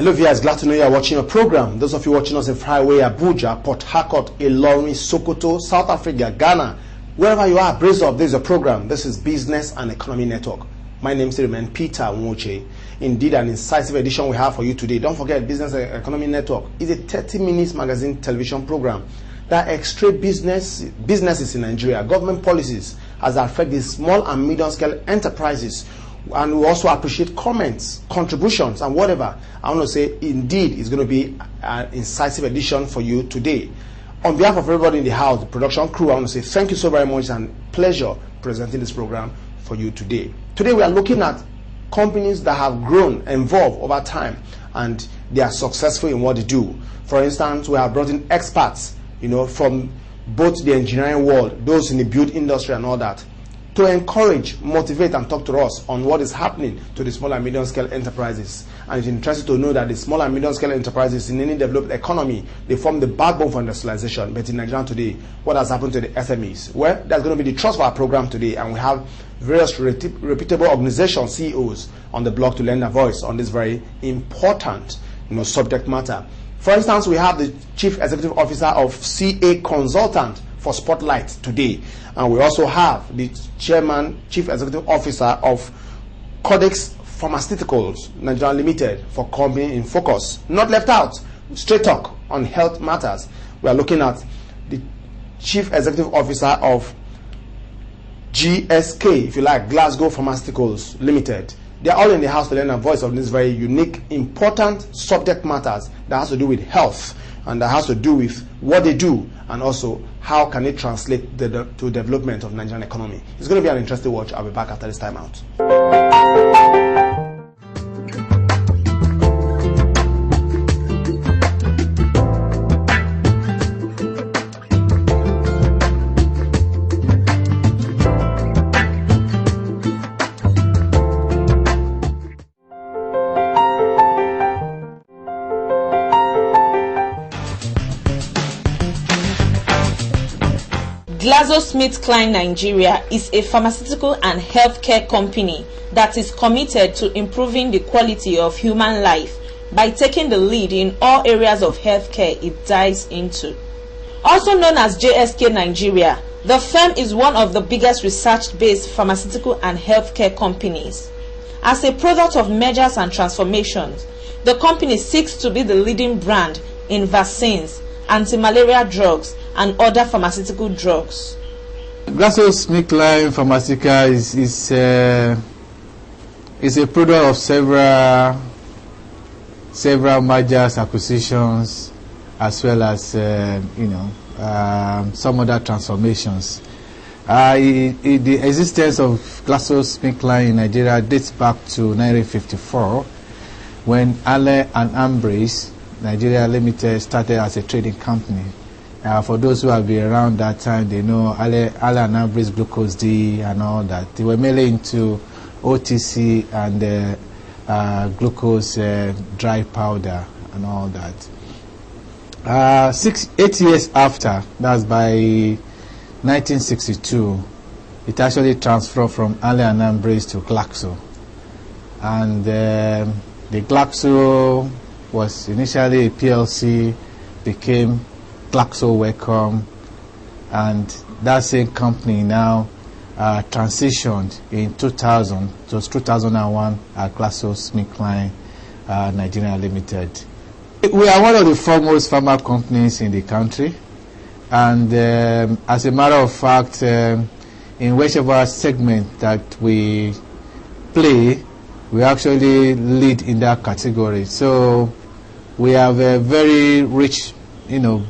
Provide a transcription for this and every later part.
Hello viewers, glad to know you are watching a program. Those of you watching us in Flyway, Abuja, Port Harcourt, Ilorin, Sokoto, South Africa, Ghana, wherever you are, brace up. This is a program. This is Business and Economy Network. My name is Peter Nwoche. Indeed, an incisive edition we have for you today. Don't forget, Business and Economy Network is a 30-minute magazine television program that extracts businesses in Nigeria, government policies as they affect the small and medium-scale enterprises. And we also appreciate comments, contributions, and whatever. I want to say, indeed, it's going to be an incisive edition for you today. On behalf of everybody in the house, the production crew, I want to say thank you so very much and pleasure presenting this program for you today. Today we are looking at companies that have grown, evolved over time, and they are successful in what they do. For instance, we have brought in experts, from both the engineering world, those in the build industry and all that, to encourage, motivate, and talk to us on what is happening to the small and medium-scale enterprises. And it's interesting to know that the small and medium-scale enterprises in any developed economy, they form the backbone for industrialization. But in Nigeria today, what has happened to the SMEs? Well, that's going to be the thrust of our program today, and we have various reputable organization CEOs on the block to lend a voice on this very important subject matter. For instance, we have the Chief Executive Officer of CA Consultants for Spotlight today, and we also have the Chief Executive Officer of Codex Pharmaceuticals Nigeria Limited for Company in Focus. Not left out, straight talk on health matters. We are looking at the Chief Executive Officer of GSK, if you like, Glasgow Pharmaceuticals Limited. They are all in the house to lend a voice on this very unique, important subject matters that has to do with health and that has to do with what they do and also how can it translate to development of Nigerian economy. It's going to be an interesting watch. I'll be back after this time out. GlaxoSmithKline Nigeria is a pharmaceutical and healthcare company that is committed to improving the quality of human life by taking the lead in all areas of healthcare it dives into. Also known as GSK Nigeria, the firm is one of the biggest research-based pharmaceutical and healthcare companies. As a product of mergers and transformations, the company seeks to be the leading brand in vaccines, anti-malaria drugs, and other pharmaceutical drugs. GlaxoSmithKline Pharmaceutica is a product of several mergers, acquisitions, as well as some other transformations. The existence of GlaxoSmithKline in Nigeria dates back to 1954, when Ale and Ambrace Nigeria Limited started as a trading company. For those who have been around that time, they know Ale and Ambrace Glucose D and all that. They were mainly into OTC and glucose dry powder and all that. 8 years after, that's by 1962, it actually transferred from Ale and Ambrace to Glaxo. And the Glaxo was initially a PLC, became Glaxo Wellcome, and that same company now transitioned in 2000, it was 2001, at GlaxoSmithKline Nigeria Limited. We are one of the foremost pharma companies in the country, and as a matter of fact, in whichever segment that we play, we actually lead in that category. So we have a very rich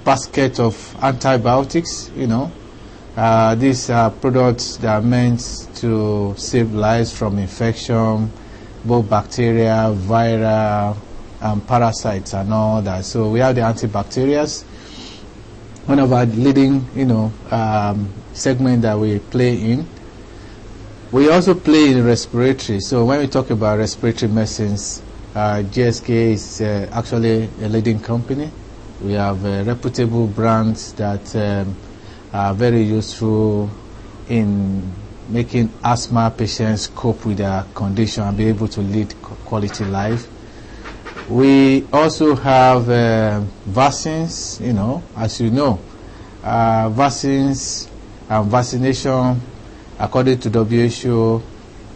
basket of antibiotics. These are products that are meant to save lives from infection, both bacteria, viral, and parasites and all that. So we have the antibacterials, one of our leading segment that we play in. We also play in respiratory. So when we talk about respiratory medicines, GSK is actually a leading company. We have reputable brands that are very useful in making asthma patients cope with their condition and be able to lead quality life. We also have vaccines, as you know. Vaccines and vaccination, according to WHO,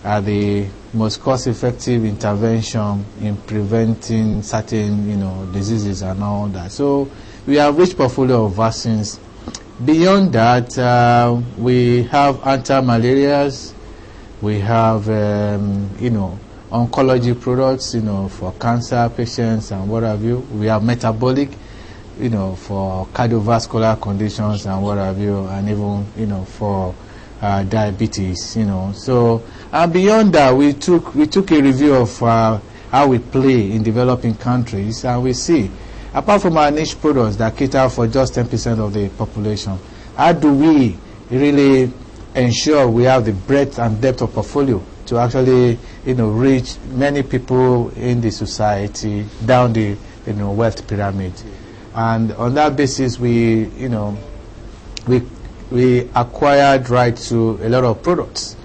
are the most cost-effective intervention in preventing certain, diseases and all that. So we have rich portfolio of vaccines. Beyond that, we have anti-malarials, we have, oncology products, for cancer patients and what have you. We have metabolic, for cardiovascular conditions and what have you, and even, for diabetes, So, beyond that, we took a review of how we play in developing countries, and we see, apart from our niche products that cater for just 10% of the population, how do we really ensure we have the breadth and depth of portfolio to actually, reach many people in the society down the, wealth pyramid. And on that basis, we acquired right to a lot of products,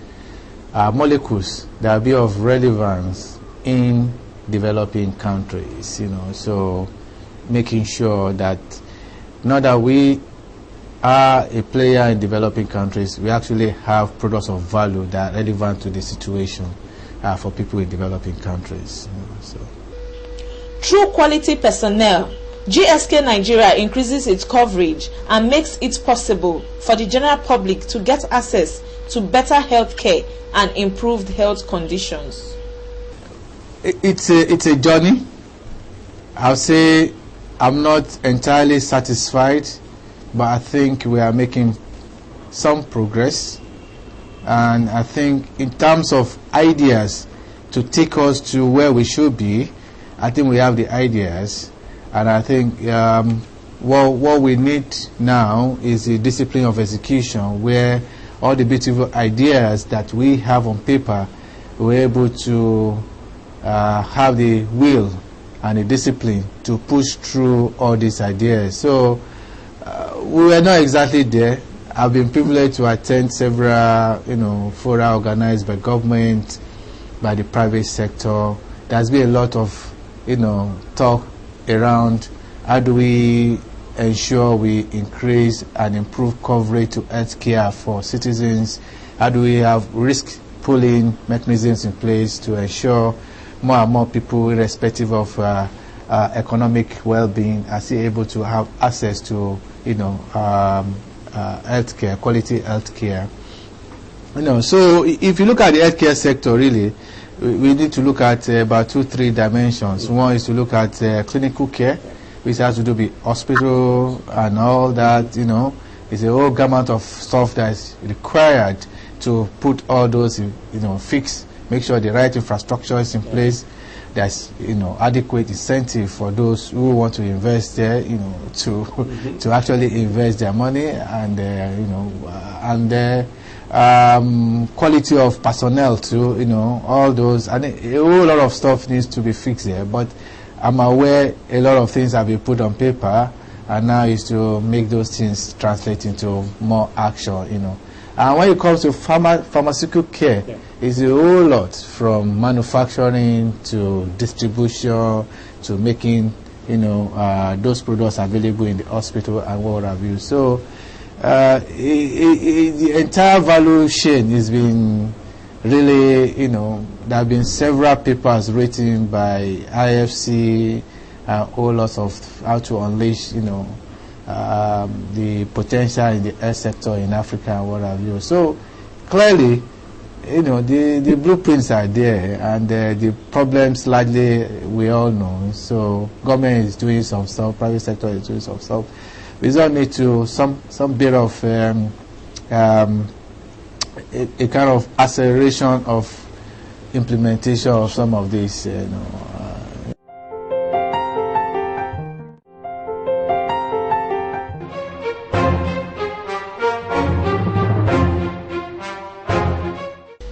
molecules that will be of relevance in developing countries, so making sure that now that we are a player in developing countries, we actually have products of value that are relevant to the situation for people in developing countries. Through quality personnel, GSK Nigeria increases its coverage and makes it possible for the general public to get access to better health care and improved health conditions. It's a journey. I'll say I'm not entirely satisfied, but I think we are making some progress. And I think in terms of ideas to take us to where we should be, I think we have the ideas. And I think what we need now is the discipline of execution, where all the beautiful ideas that we have on paper, we're able to have the will and the discipline to push through all these ideas. So we were not exactly there. I've been privileged to attend several, fora organized by government, by the private sector. There's been a lot of, talk around how do we ensure we increase and improve coverage to health care for citizens. How do we have risk pooling mechanisms in place to ensure more and more people, irrespective of economic well-being, are still able to have access to, healthcare, quality healthcare. So if you look at the healthcare sector, really, we need to look at about 2-3 dimensions. One is to look at clinical care, which has to do with hospital and all that. It's a whole gamut of stuff that is required to put all those, fix, make sure the right infrastructure is in place. There's, adequate incentive for those who want to invest there, to actually invest their money, and quality of personnel too, all those, and a whole lot of stuff needs to be fixed there. But I'm aware a lot of things have been put on paper, and now is to make those things translate into more action, And when it comes to pharmaceutical care, it's a whole lot, from manufacturing to distribution to making, those products available in the hospital and what have you. So the entire value chain has been really, there have been several papers written by IFC, whole lots of how to unleash, the potential in the health sector in Africa and what have you. So clearly, the blueprints are there, and the problems largely we all know. So government is doing some stuff, private sector is doing some stuff. We don't need to some bit of a kind of acceleration of implementation of some of these,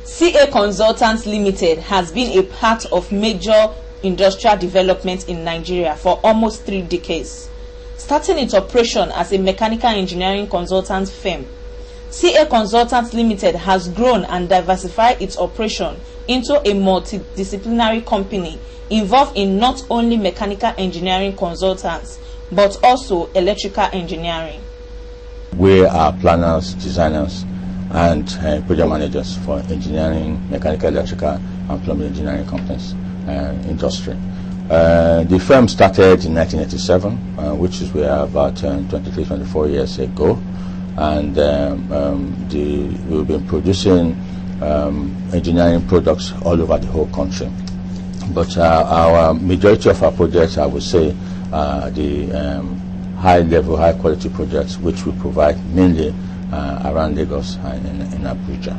CA Consultants Limited has been a part of major industrial development in Nigeria for almost 3 decades. Starting its operation as a mechanical engineering consultant firm, CA Consultants Limited has grown and diversified its operation into a multidisciplinary company involved in not only mechanical engineering consultants but also electrical engineering. We are planners, designers, and project managers for engineering, mechanical, electrical, and plumbing engineering companies industry. The firm started in 1987, which is about 23, 24 years ago, and we've been producing engineering products all over the whole country. But our majority of our projects, I would say, the high-level, high-quality projects, which we provide mainly around Lagos and in Abuja.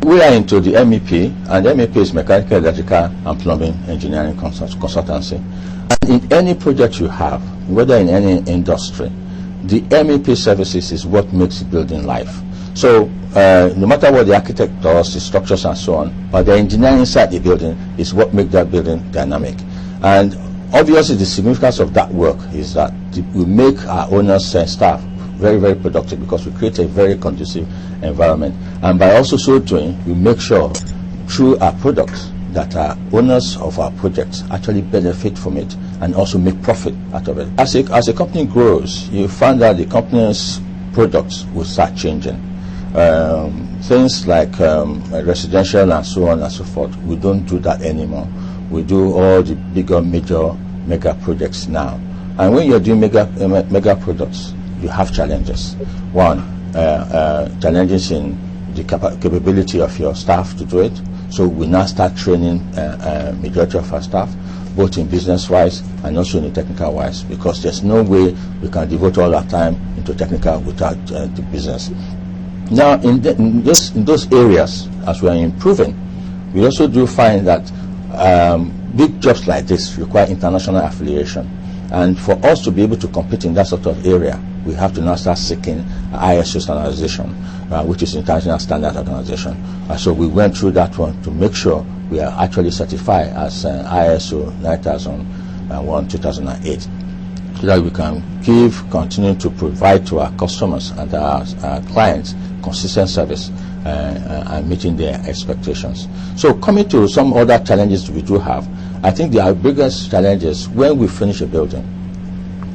We are into the MEP, and MEP is Mechanical, Electrical, and Plumbing Engineering Consultancy. And in any project you have, whether in any industry, the MEP services is what makes the building life. So no matter what the architect does, the structures and so on, but the engineering inside the building is what makes that building dynamic. And obviously the significance of that work is that we make our owners and staff very, very productive, because we create a very conducive environment. And by also so doing, we make sure through our products that our owners of our projects actually benefit from it and also make profit out of it. As a company grows, you find that the company's products will start changing. Things like residential and so on and so forth, we don't do that anymore. We do all the bigger, major mega projects now. And when you're doing mega products, you have challenges. One, challenges in the capability of your staff to do it. So we now start training majority of our staff, both in business-wise and also in the technical-wise, because there's no way we can devote all our time into technical without the business. Now, in those areas, as we are improving, we also do find that big jobs like this require international affiliation. And for us to be able to compete in that sort of area, we have to now start seeking ISO standardization, which is International Standard Organization. So we went through that one to make sure we are actually certified as ISO 9001-2008, so that we can continue to provide to our customers and our clients consistent service and meeting their expectations. So coming to some other challenges we do have, I think our biggest challenge is when we finish a building,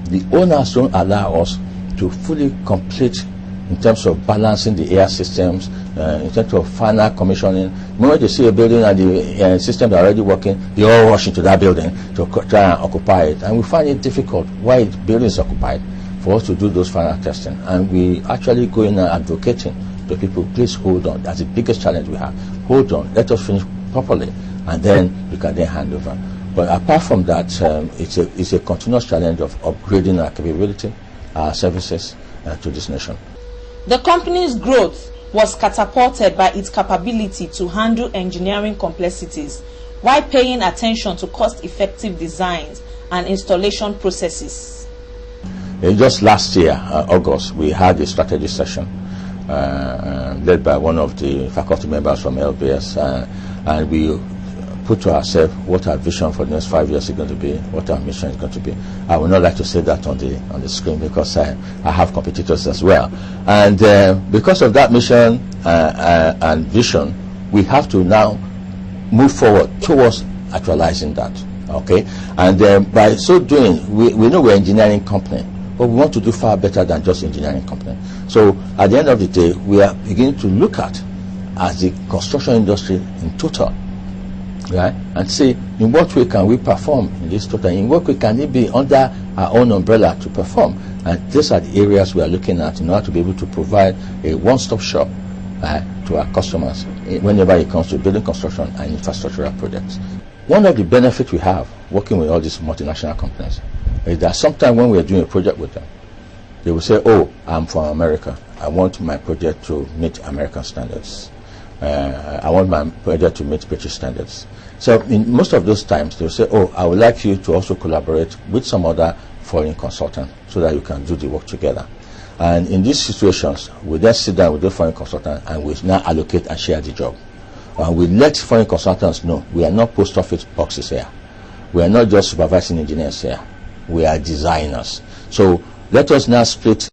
the owners don't allow us to fully complete in terms of balancing the air systems, in terms of final commissioning. When they see a building and the systems are already working, they all rush into that building to try and occupy it. And we find it difficult while the building is occupied for us to do those final testing. And we actually go in and advocating to people, please hold on. That's the biggest challenge we have. Hold on, let us finish properly, and then we can then hand over. But apart from that, it's a continuous challenge of upgrading our capability, our services to this nation. The company's growth was catapulted by its capability to handle engineering complexities while paying attention to cost-effective designs and installation processes. Just last year, August, we had a strategy session led by one of the faculty members from LBS, and we put to ourselves what our vision for the next 5 years is going to be, what our mission is going to be. I would not like to say that on the screen, because I have competitors as well. And because of that mission and vision, we have to now move forward towards actualizing that. Okay, and by so doing, we know we're an engineering company, but we want to do far better than just engineering company. So at the end of the day, we are beginning to look at as the construction industry in total, right, and see in what way can we perform in this total, in what way can it be under our own umbrella to perform. And these are the areas we are looking at in order to be able to provide a one-stop shop to our customers whenever it comes to building construction and infrastructural projects. One of the benefits we have working with all these multinational companies is that sometimes when we are doing a project with them, they will say, oh, I'm from America, I want my project to meet American standards. I want my project to meet British standards. So in most of those times, they will say, oh, I would like you to also collaborate with some other foreign consultant so that you can do the work together. And in these situations, we then sit down with the foreign consultant and we now allocate and share the job. We let foreign consultants know we are not post office boxes here. We are not just supervising engineers here. We are designers. So let us now split